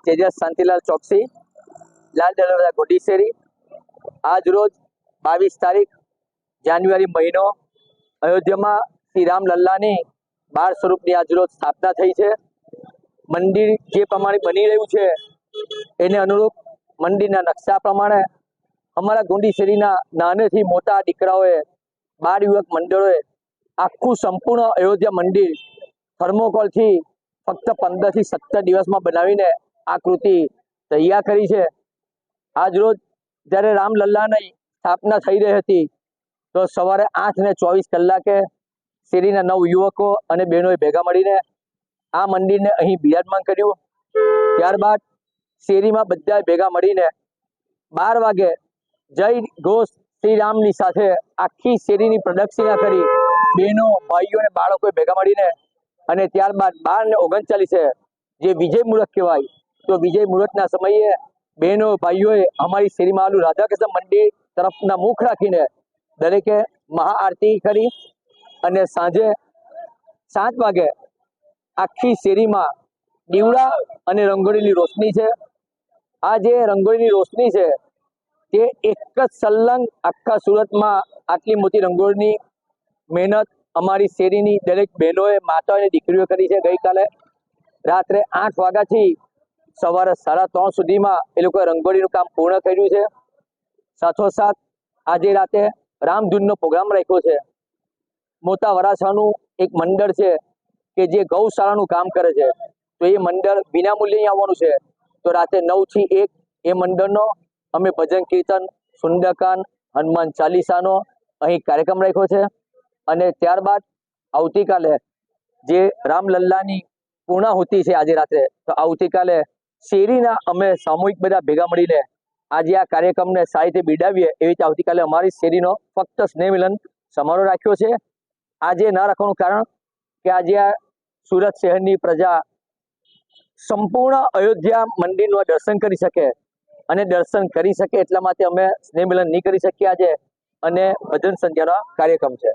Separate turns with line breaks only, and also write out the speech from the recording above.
તેજસ શાંતિલાલ ચોકસી, લાલ દરવાજા ગોડી શેરી। આજ રોજ 22 તારીખ જાન્યુઆરી મહિનો અયોધ્યામાં શ્રી રામ લલ્લાની 12 સ્વરૂપની આજ રોજ સ્થાપના થઈ છે। મંદિર જે પ્રમાણે બની રહ્યું છે એને અનુરૂપ મંદિરના નકશા પ્રમાણે અમારા ગોંડી શેરીના નાનેથી મોટા દીકરાઓએ 12 યુવક મંડળોએ આખું સંપૂર્ણ અયોધ્યા મંદિર થર્મોકોલથી ફક્ત 15 થી 17 દિવસમાં બનાવીને આ કૃતિ તૈયાર કરી છે। આજ રોજ જ્યારે રામલલ્લાની સ્થાપના થઈ રહી હતી તો સવારે 8:24 કલાકે શેરીના 9 યુવકો અને બહેનોએ ભેગા મળીને આ મંદિરને અહીં બિરાજમાન કર્યું। ત્યારબાદ શેરીમાં બધા ભેગા મળીને 12 વાગે જય ઘોષ શ્રી રામની સાથે આખી શેરીની પ્રદક્ષિણા કરી બહેનો, ભાઈઓ અને બાળકોએ ભેગા મળીને અને ત્યારબાદ 12:39 જે વિજય મુહૂર્ત કહેવાય તો વિજય મુહૂર્તના સમયે બહેનો ભાઈઓએ અમારી શેરીમાં આવેલું રાધાકૃષ્ણ મંદિર તરફના મુખ રાખીને દરેકે મહાઆરતી કરી અને સાંજે 7 વાગે આખી શેરીમાં દીવડા અને રંગોળીની રોશની છે। આ જે રંગોળીની રોશની છે તે એક જ સલંગ આખા સુરતમાં આટલી મોટી રંગોળીની મહેનત અમારી શેરીની દરેક બહેનોએ, માતાઓ અને દીકરીઓ કરી છે। ગઈકાલે રાત્રે 8 વાગ્યાથી સવારે 3:30 સુધીમાં એ લોકોએ રંગોળીનું કામ પૂર્ણ કર્યું છે। સાથોસાથ આજે રાતે રામધૂનનો પ્રોગ્રામ રાખ્યો છે। મોટા વરાછાનું એક મંડળ છે કે જે ગૌશાળાનું કામ કરે છે તો એ મંડળ વિનામૂલ્યે આવવાનું છે। તો રાતે 9 થી 1 એ મંડળનો અમે ભજન કીર્તન, સુંદરકાંડ, હનુમાન ચાલીસાનો અહીં કાર્યક્રમ રાખ્યો છે અને ત્યારબાદ આવતીકાલે જે રામલલ્લાની પૂર્ણાહુતિ છે આજે રાત્રે, તો આવતીકાલે શેરીના અમે સામૂહિક બધા ભેગા મળીને આજે આ કાર્યક્રમને સારી રીતે બિરદાવીએ એવી રીતે આવતીકાલે અમારી શેરીનો ફક્ત સ્નેહ મિલન સમારોહ રાખ્યો છે। આજે ન રાખવાનું કારણ કે આજે આ સુરત શહેરની પ્રજા સંપૂર્ણ અયોધ્યા મંદિરનું દર્શન કરી શકે અને દર્શન કરી શકે એટલા માટે અમે સ્નેહ મિલન નહીં કરી શકીએ આજે અને ભજન સંધ્યાનો કાર્યક્રમ છે।